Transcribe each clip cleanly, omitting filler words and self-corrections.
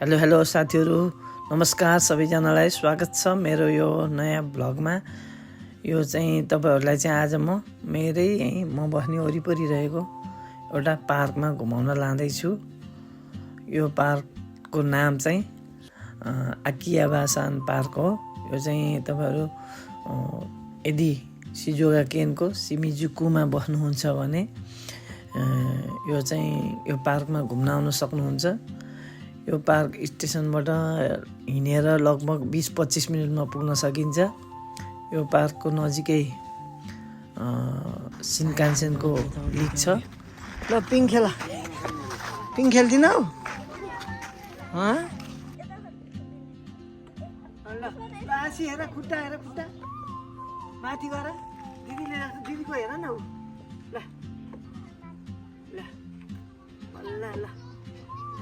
Hello साथीहरू, नमस्कार सबैजनालाई स्वागत छ मेरो यो नयाँ भ्लगमा। यो चाहिँ तपाईहरूलाई चाहिँ आज म मेरै म बस्ने वरिपरि रहेको एउटा पार्कमा घुमाउन लाँदैछु। यो पार्कको नाम चाहिँ आकियाबासान पार्क हो। यो चाहिँ तपाईँहरू यदि शिजुओका केनको सिमिजुकुमा बस्नुहुन्छ भने यो पार्कमा घुम्न आउन सक्नुहुन्छ। यो पार्क स्टेसनबाट हिँडेर लगभग 20-25 मिनटमा पुग्न सकिन्छ। यो पार्कको नजिकै सिनकानसेनको लिक छ। ल पिङ खेल्दिन हौ। आसी हेर खुट्टा माथि गएर दिदीको हेर न। ल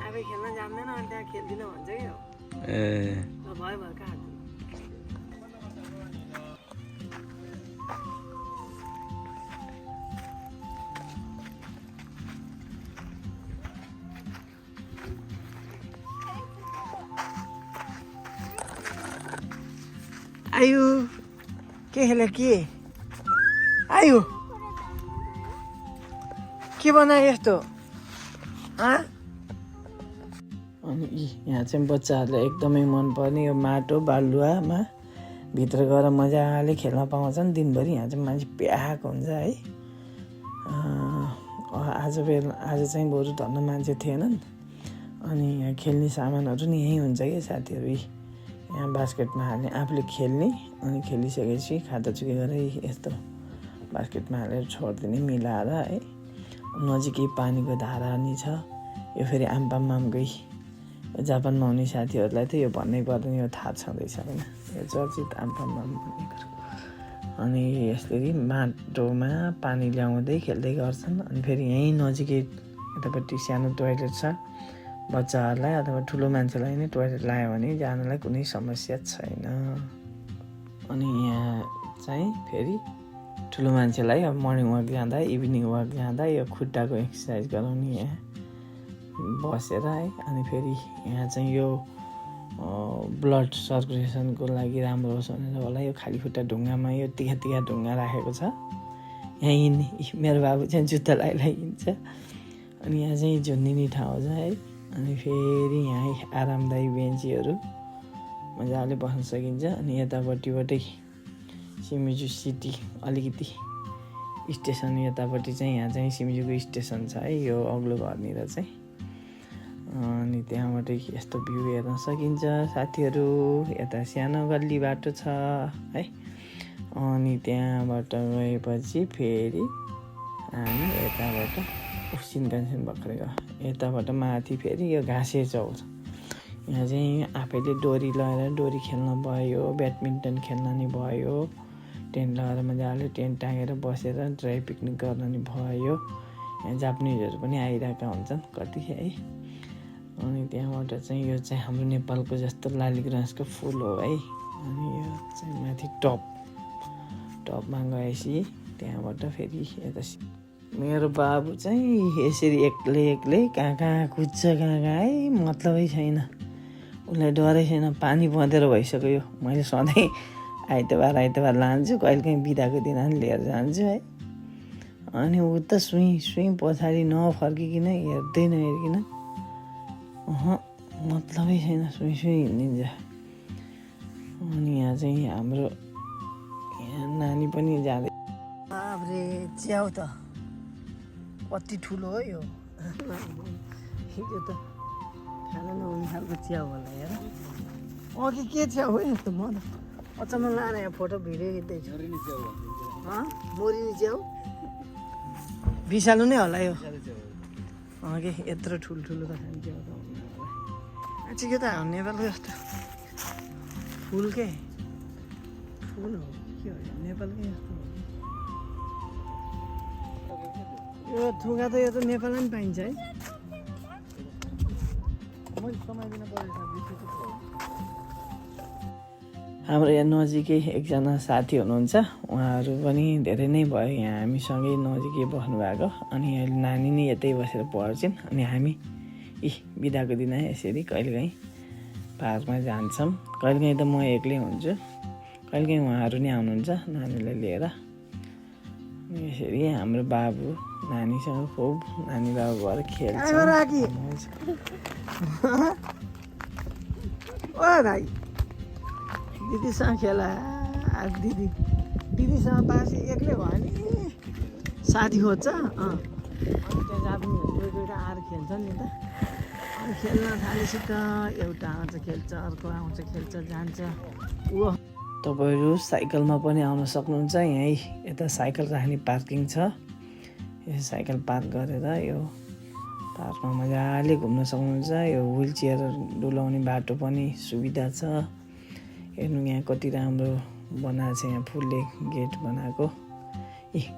आफै खेल्न जान्दैन अनि त्यहाँ खेल्दिनँ भन्छ कि हो। भयो कहाँ आयु के खेल्यो के आयु के बनायो यस्तो? अनि यहाँ चाहिँ बच्चाहरूलाई एकदमै मनपर्ने यो माटो बालुवामा भित्र गएर मजाले खेल्न पाउँछन्। दिनभरि यहाँ चाहिँ मान्छे प्याएको हुन्छ है। आज चाहिँ बरु धन्न मान्छे थिएनन्। अनि यहाँ खेल्ने सामानहरू नि यहीँ हुन्छ कि साथीहरू। यहाँ बास्केटमा हाल्ने, आफूले खेल्ने, अनि खेलिसकेपछि खाताचुकी गरेर यस्तो बास्केटमा हालेर छोडिदिने मिलाएर है। नजिकै पानीको धारा नि छ। यो फेरि आम्पामकै जापानमा आउने साथीहरूलाई त यो भन्नै पर्दैन, यो थाहा छँदैछ होइन। यो चर्चित आम्पाम भनेको। अनि यसरी माटोमा पानी ल्याउँदै खेल्दै गर्छन्। अनि फेरि यहीँ नजिकै यतापट्टि सानो टोयलेट छ। बच्चाहरूलाई अथवा ठुलो मान्छेलाई नै टोयलेट लायो भने जानलाई कुनै समस्या छैन। अनि यहाँ चाहिँ फेरि ठुलो मान्छेलाई अब मर्निङ वाक जाँदा, इभिनिङ वाक जाँदा यो खुट्टाको एक्सर्साइज गराउने यहाँ बसेर है। अनि फेरि यहाँ चाहिँ यो ब्लड सर्कुलेसनको लागि राम्रो होस् भनेर होला यो खाली खुट्टा ढुङ्गामा यो तिखा ढुङ्गा राखेको छ। यहाँ हिँड्ने मेरो बाबु चाहिँ जुत्ता लगाइ हिँड्छ। अनि यहाँ चाहिँ झुन्डिने ठाउँ छ है। अनि फेरि यहाँ आरामदायी बेन्चीहरू मजाले बस्न सकिन्छ। अनि यतापट्टिबाटै सिमिजु सिटी अलिकति स्टेसन यतापट्टि चाहिँ यहाँ चाहिँ सिमिजुको स्टेसन छ है। यो अग्लो घरनिर चाहिँ अनि त्यहाँबाट यस्तो भ्यू हेर्न सकिन्छ साथीहरू। यता सानो गल्ली बाटो छ है। अनि त्यहाँबाट गएपछि फेरि हामी यताबाट सिनकानसेन भर्खरै यताबाट माथि फेरि यो घाँसे चौर। यहाँ चाहिँ आफैले डोरी लगाएर डोरी खेल्न भयो, ब्याडमिन्टन खेल्न नि भयो, टेन्ट लगाएर मजाले टेन्ट टाँगेर बसेर ड्राई पिकनिक गर्न नि भयो। यहाँ जापानिजहरू पनि आइरहेका हुन्छन् कति है। अनि त्यहाँबाट चाहिँ यो चाहिँ हाम्रो नेपालको जस्तो लालीगुराँसको फुल हो है। अनि यो चाहिँ माथि टपमा गएपछि त्यहाँबाट फेरि यता मेरो बाबु चाहिँ यसरी एक्लै कहाँ कुद्छ कहाँ है, मतलबै छैन। उसलाई डरै छैन। पानी बँधेर भइसक्यो। मैले सधैँ आइतबार लान्छु, कहिलेकाहीँ बिदाको दिन लिएर जान्छु है। अनि ऊ त सुई पछाडि नफर्किकन हेर्दै नहेरिकन मतलबै छैन, सुई हिँडिन्छ। अनि यहाँ चाहिँ हाम्रो यहाँ नानी पनि जाँदै। बाब्रे च्याउ त कति ठुलो हो यो। यो त खाना नहुने खालको च्याउ होला हेर। अघि के च्याउ हो यस्तो? म त अचम्म लाएर यहाँ फोटो भिडियो खिच्दैछु। मोरिनी च्याउ विषालु नै होला यो। अघि यत्रो ठुलो त खाने च्याउ त हुँदैन होला। अच्छा यो त हाम्रो नेपालको जस्तो फुल हो के हो नेपालकै जस्तो हो। यो थुगा त यो त नेपालमा पनि पाइन्छ है। हाम्रो यहाँ नजिकै एकजना साथी हुनुहुन्छ। उहाँहरू पनि धेरै नै भयो यहाँ हामीसँगै नजिकै बस्नु भएको। अनि अहिले नानी नै यतै बसेर पढ्छन्। अनि हामी बिदाको दिन यसरी कहिलेकाहीँ पार्कमा जान्छौँ। कहिलेकाहीँ त म एक्लै हुन्छु, कहिलेकाहीँ उहाँहरू नै आउनुहुन्छ नानीलाई लिएर। यसरी हाम्रो बाबु नानीसँग खुब नानी बाबु भएर खेल्छ। ओ भाइ दिदीसँग खेला, दिदीसँग बासी एक्लै भयो नि, साथी खोज्छ। अनि त्यहाँ जानु दुईवटा आएर खेल्छ नि त। अनि खेल्न थालेपछि त एउटा आउँछ खेल्छ, अर्को आउँछ खेल्छ, जान्छ। तपाईँहरू साइकलमा पनि आउन सक्नुहुन्छ। यहीँ यता साइकल राख्ने पार्किङ छ। यो साइकल पार्क गरेर यो पार्कमा मजाले घुम्न सक्नुहुन्छ। यो व्हिल चेयर डुलाउने बाटो पनि सुविधा छ। हेर्नु यहाँ कति राम्रो बनाएको छ, यहाँ फुलले गेट बनाएको।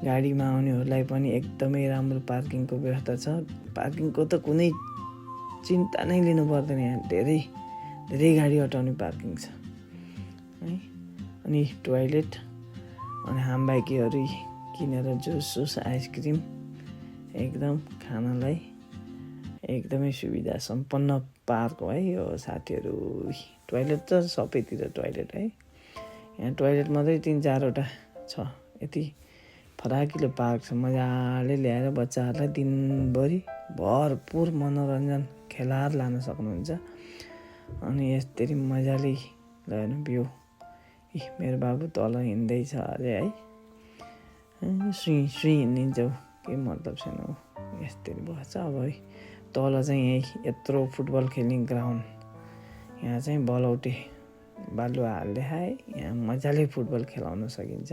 गाडीमा आउनेहरूलाई पनि एकदमै राम्रो पार्किङको व्यवस्था छ। पार्किङको त कुनै चिन्ता नै लिनु पर्दैन, यहाँ धेरै धेरै गाडी अटाउने पार्किङ छ है। अनि टोयलेट अनि हामबाइकीहरू किनेर जुस आइसक्रिम एकदम खानलाई एकदमै सुविधा सम्पन्न पार्क हो है यो साथीहरू। टोयलेट त सबैतिर टोयलेट है, यहाँ टोयलेट मात्रै 3-4वटा छ। यति फराकिलो पार्क छ, मजाले ल्याएर बच्चाहरूलाई दिनभरि भरपुर मनोरञ्जन खेलाएर लान सक्नुहुन्छ। अनि यसरी मजाले हेर्नु भ्यू। मेरो बाबु तल हिँड्दैछ अझै है, सुई हिँडिन्छौ केही मतलब छैन। यस्तरी बस्छ। अब है तल चाहिँ यहीँ यत्रो फुटबल खेल्ने ग्राउन्ड, यहाँ चाहिँ बलौटे बालुवा हाल्दै है, यहाँ मजाले फुटबल खेलाउन सकिन्छ।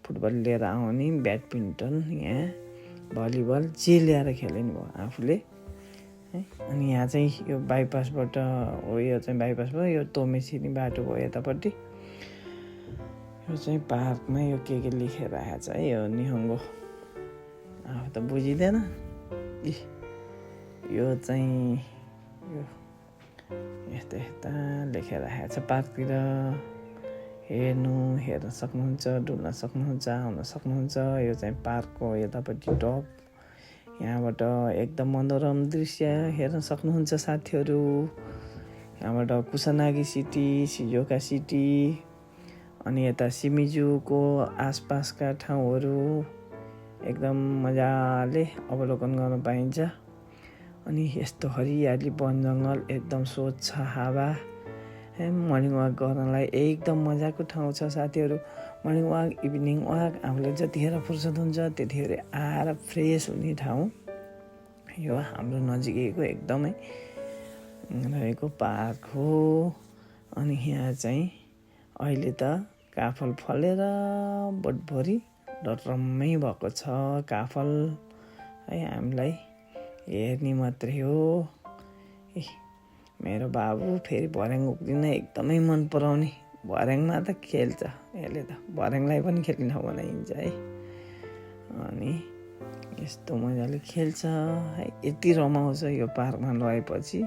फुटबल लिएर आउने, ब्याडमिन्टन, यहाँ भलिबल जे ल्याएर खेल्ने भयो आफूले है। अनि यहाँ चाहिँ यो बाइपासबाट हो, यो चाहिँ बाइपास भयो, यो तोमेसिनी बाटो भयो यतापट्टि। यो चाहिँ पार्कमा यो के लेखेर राखेको छ है, यो निहङ्गो आफू त बुझिँदैन। यो चाहिँ यो यस्ता लेखेर राखेको छ। पार्कतिर हेर्न सक्नुहुन्छ, डुल्न सक्नुहुन्छ, आउन सक्नुहुन्छ। यो चाहिँ पार्कको यतापट्टि टप, यहाँबाट एकदम मनोरम दृश्य हेर्न सक्नुहुन्छ साथीहरू। यहाँबाट कुसानागी सिटी, सिजोका सिटी, अनि यता सिमिजूको आसपासका ठाउँहरू एकदम मजाले अवलोकन गर्न पाइन्छ। अनि यस्तो हरियाली वन जङ्गल, एकदम स्वच्छ हावा, मर्निङ वाक गर्नलाई एकदम मजाको ठाउँ छ साथीहरू। मर्निङ वाक, इभिनिङ वाक, आफूले जतिखेर फुर्सद हुन्छ त्यतिखेर आएर फ्रेस हुने ठाउँ यो हाम्रो नजिकैको एकदमै रहेको पार्क हो। अनि यहाँ चाहिँ अहिले त काफल फलेर बोटभरि डरम्मै भएको छ काफल है, हामीलाई हेर्ने मात्रै हो। मेरो बाबु फेरि भर्याङ उक्लिन एकदमै मन पराउने, भर्याङमा त खेल्छ यसले त, भर्याङलाई पनि खेल्ने ठाउँ बनाइन्छ है। अनि यस्तो मजाले खेल्छ है, यति रमाउँछ यो पार्कमा लगेपछि।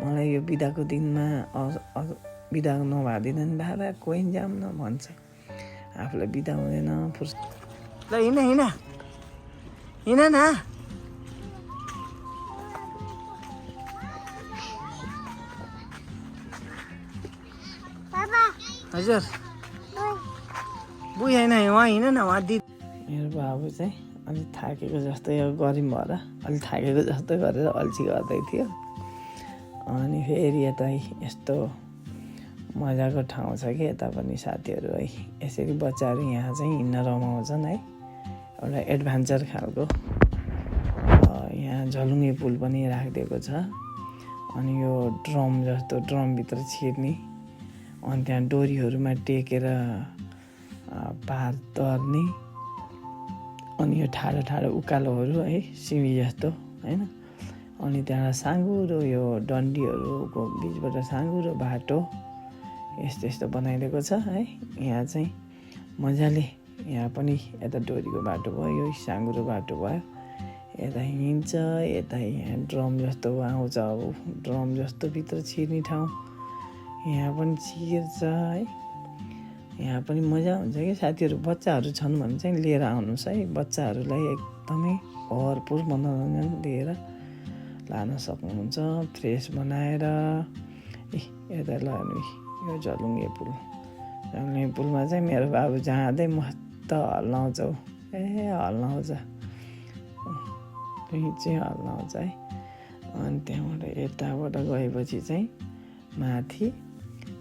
मलाई यो बिदाको दिनमा बिदा नभएको दिन नि बाबा कोही जाऊँ न भन्छ, आफूलाई बिदा हुँदैन फुर्सद। ल हिँड न। हजुर बुझ होइन, उहाँ हिँड न, उहाँ दिदी। मेरो बाबु चाहिँ अलिक थाकेको जस्तो, यो गरम भएर अलिक थाकेको जस्तो गरेर अल्छी गर्दै थियो। अनि फेरि यता यस्तो मजाको ठाउँ छ कि यता पनि साथीहरू है। यसरी बच्चाहरू यहाँ चाहिँ हिँड्न रमाउँछन् है, एउटा एडभेन्चर खालको। यहाँ झलुङ्गे पुल पनि राखिदिएको छ। अनि यो ड्रम जस्तो, ड्रमभित्र छिर्ने, अनि त्यहाँ डोरीहरूमा टेकेर पार तर्ने। अनि यो ठाडो ठाडो उकालोहरू है, सिमी जस्तो होइन। अनि त्यहाँ साँघुरो यो डन्डीहरूको बिचबाट साँघुरो बाटो यस्तो यस्तो बनाइदिएको छ है। यहाँ चाहिँ मजाले, यहाँ पनि यता डोरीको बाटो भयो, यो साँघुरो बाटो भयो, यता हिँड्छ, यता यहाँ ड्रम जस्तो आउँछ, अब ड्रम जस्तो भित्र छिर्ने ठाउँ यहाँ पनि छिर्छ है। यहाँ पनि मजा हुन्छ कि साथीहरू, बच्चाहरू छन् भने चाहिँ लिएर आउनुहोस् है। बच्चाहरूलाई एकदमै भरपुर मनोरञ्जन दिएर लान सक्नुहुन्छ फ्रेस बनाएर। यता लग्नु यो झलुङ्गे पुल। झलुङ्गे पुलमा चाहिँ मेरो बाबु जाँदै मस्त हल्लाउँछ हौ। हल्लाउँछ चाहिँ हल्लाउँछ है। अनि त्यहाँबाट यताबाट गएपछि चाहिँ माथि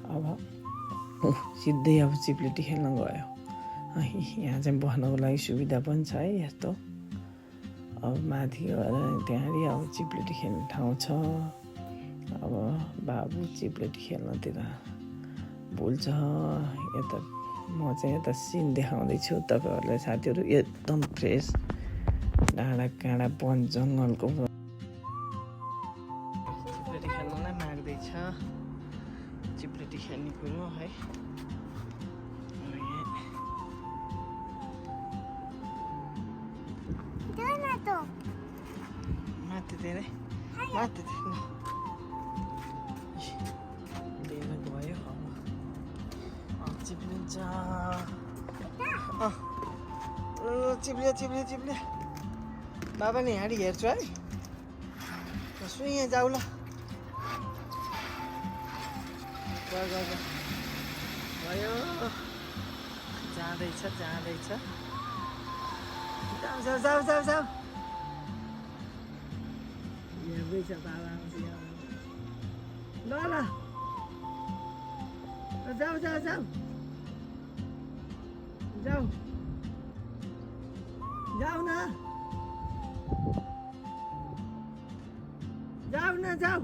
अब सिधै अब चिप्लेटी खेल्न गयो। यहाँ चाहिँ बस्नको लागि सुविधा पनि छ है यस्तो। अब माथि गएर त्यहाँनिर अब चिप्लेटी खेल्ने ठाउँ छ। अब बाबु चिप्लेटी खेल्नतिर भुल्छ। यता म चाहिँ यता सिन देखाउँदैछु तपाईँहरूलाई साथीहरू। एकदम फ्रेस डाँडा काँडा वन जङ्गलको चिप्लेटी खेल्नलाई माग्दैछ। चिप्लेटी खेल्ने कुरो है। माथि धेरै माथि लिन गयो। अब चिप्लिन्छ। चिप्लियो चिप्लियो चिप्लियो। बाबा नि हाँडी हेर्छु है। सुइँ जाऊ ल। गयो जाँदैछ जाँदैछ। जाऊ जाऊ जाऊ जाऊ। हेर्दैछ बाबा आउँछ। ल ल जाऊ जाऊ जाऊ जाऊ जाऊ न जाऊ न जाऊ।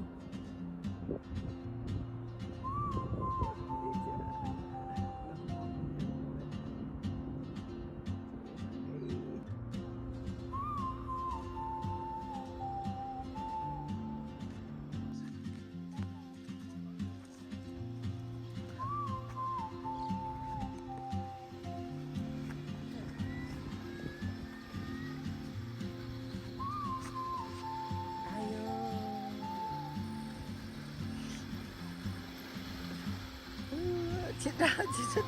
छिटो छिटो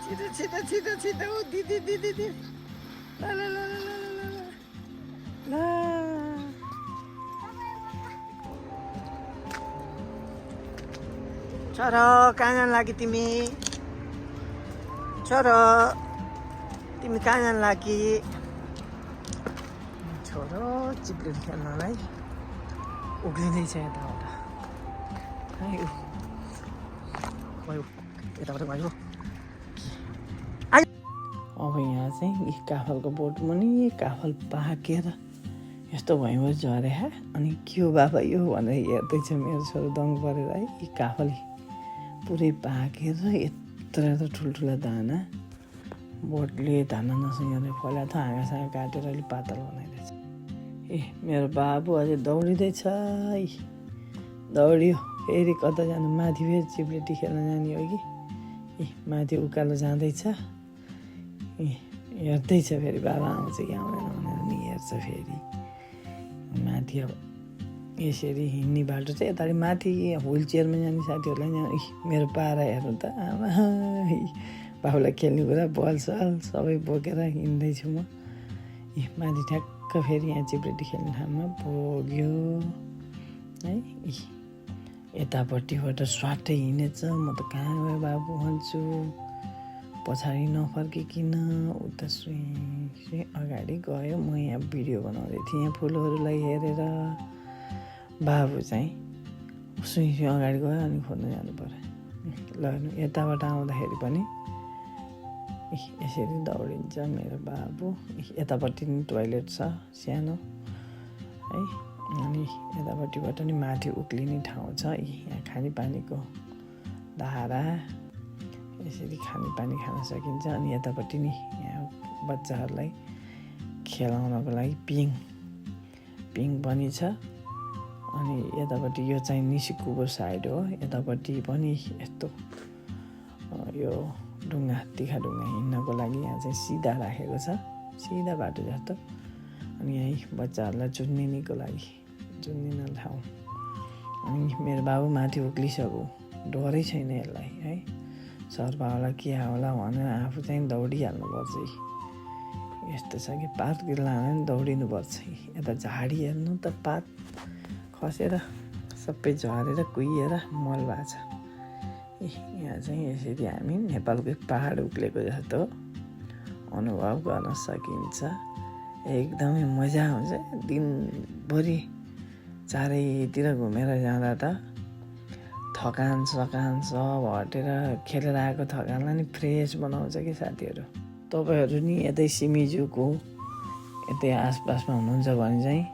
छिटो छिटो छिटो छिटो ऊ दिदी दिदी दिदी। ल ल ल ल ल ल छोरो कहाँ जान लागि तिमी? छोरो तिमी कहाँ जान लागि? छोरो चिप्लेटी खेल्नलाई उक्लिँदैछ यताबाट। गयो यताबाट गयो। अब यहाँ चाहिँ काफलको बोट मुनि काफल पाकेर यस्तो भैँभो झरे। अनि के हो बाबा यो भनेर हेर्दैछ मेरो छोरो दङ परेर है। यी काफल पुरै पाकेर यत्रो ठुल्ठुला दाना बोटले धान नसकेर फल्यो। हाँगासँग काटेर अलिक पातल बनाइदिएछ। मेरो बाबु अझै दौडिँदैछ। दौडियो फेरि कता जानु? माथि फेरि चिप्लेटी खेल्न जाने हो कि? माथि उकालो जाँदैछ। हेर्दैछ फेरि बाबा आउँछ कि आउँदैन भनेर नि हेर्छ फेरि। माथि अब यसरी हिँड्ने बाटो चाहिँ यता माथि व्हिल चेयरमा जाने साथीहरूलाई जाने। मेरो पारा हेर्नु त आमा। बाबुलाई खेल्ने कुरा बल सल सबै बोकेर हिँड्दैछु म। माथि ठ्याक्क फेरि यहाँ चिप्लेटी खेल्ने ठाउँमा पुग्यो है। यतापट्टिबाट स्वाटै हिँडेछ। म त कहाँ गयो बाबु भन्छु। पछाडि नफर्किकन उता सुई अगाडि गयो। म यहाँ भिडियो बनाउँदै थिएँ यहाँ फुलहरूलाई हेरेर। बाबु चाहिँ सुई अगाडि गयो अनि खोज्न जानु पर्यो। ल यताबाट आउँदाखेरि पनि यसरी दौडिन्छ मेरो बाबु। यतापट्टि नि टोइलेट छ सानो है। अनि यतापट्टिबाट नि माथि उक्लिने ठाउँ छ। यहाँ खानेपानीको धारा यसरी खानेपानी खान सकिन्छ। अनि यतापट्टि नि यहाँ बच्चाहरूलाई खेलाउनको लागि पिङ पनि छ। अनि यतापट्टि यो चाहिँ निसिकुको साइड हो। यतापट्टि पनि यस्तो यो ढुङ्गा तिखा ढुङ्गा हिँड्नको लागि यहाँ चाहिँ सिधा राखेको छ। सिधा बाटो जस्तो। अनि यहीँ बच्चाहरूलाई चुन्निनीको लागि चुन्निने ठाउँ। अनि मेरो बाबु माथि उक्लिसक्यो। डरै छैन यसलाई है। सर्पा होला के होला भनेर आफू चाहिँ दौडिहाल्नुपर्छ। यस्तो छ कि पात लान दौडिनुपर्छ। यता झाडी हेर्नु त पात खसेर सबै झरेर कुहिएर मल भएको छ। यहाँ चाहिँ यसरी हामी नेपालकै पहाड उक्लेको जस्तो अनुभव गर्न सकिन्छ। एकदमै मजा आउँछ। दिनभरि चारैतिर घुमेर जाँदा त थकान सकान सब हटेर खेलेर आएको थकानलाई नि फ्रेस बनाउँछ कि साथीहरू। तपाईँहरू नि यतै सिमिजूको यतै आसपासमा हुनुहुन्छ भने चाहिँ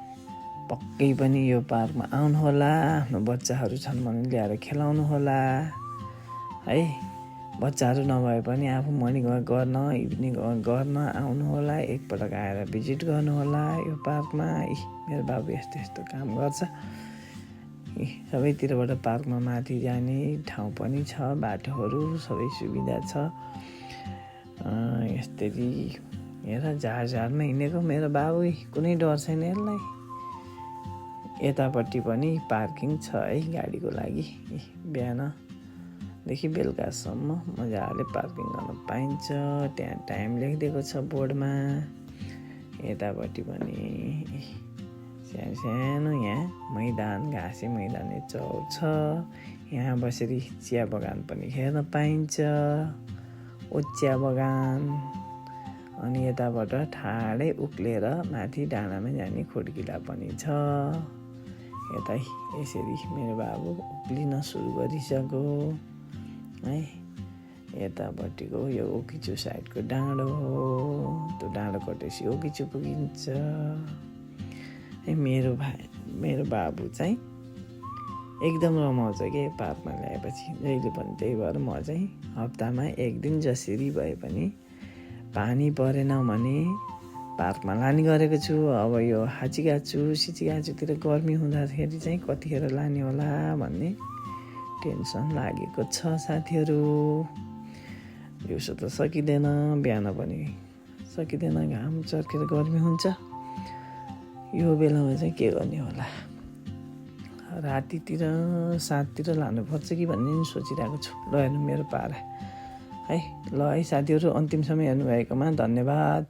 पक्कै पनि यो पार्कमा आउनुहोला। आफ्नो बच्चाहरू छन् भने ल्याएर खेलाउनु होला है। बच्चाहरू नभए पनि आफू मर्निङ वाक गर्न इभिनिङ वाक गर्न आउनु होला। एकपटक आएर भिजिट गर्नु होला यो पार्कमा। मेरो बाबु यस्तो यस्तो काम गर्छ। सबैतिरबाट पार्कमा माथि जाने ठाउँ पनि छ, बाटोहरू सबै सुविधा छ। यस्तरी हेर झारझारमा हिँडेको मेरो बाबु कुनै डर छैन यसलाई। यतापट्टि पनि पार्किङ छ है गाडीको लागि। बिहानदेखि बेलुकासम्म मजाले पार्किङ गर्न पाइन्छ। त्यहाँ टाइम लेखिदिएको छ बोर्डमा। यतापट्टि पनि सानो यहाँ मैदान, घाँसे मैदान चौर छ। यहाँ बसेर चिया बगान पनि हेर्न पाइन्छ। चिया बगान अनि यताबाट ठाडै उक्लेर माथि डाँडामा जाने खोडकिला पनि छ। यतै यसरी मेरो बाबु उक्लिन सुरु गरिसक्यो है। यतापट्टिको यो ओकिचु साइडको डाँडो हो। त्यो डाँडो कटेपछि ओकिचु पुगिन्छ। मेरो बाबु चाहिँ एकदम रमाउँछ कि पार्कमा ल्याएपछि। जहिले पनि त्यही भएर म चाहिँ हप्तामा एक दिन जसरी भए पनि पानी परेन भने पार्कमा लाने गरेको छु। अब यो हाचिगाचु सिचिगाचुतिर गर्मी हुँदाखेरि चाहिँ कतिखेर लाने होला भन्ने टेन्सन लागेको छ साथीहरू। दिउँसो त सकिँदैन, बिहान पनि सकिँदैन, घाम चर्केर गर्मी हुन्छ। यो बेलामा चाहिँ के गर्ने होला, रातितिर 7तिर लानुपर्छ कि भन्ने नि सोचिरहेको छु। ल हेर्नु मेरो पारा है। ल है साथीहरू, अन्तिमसम्म हेर्नुभएकोमा धन्यवाद।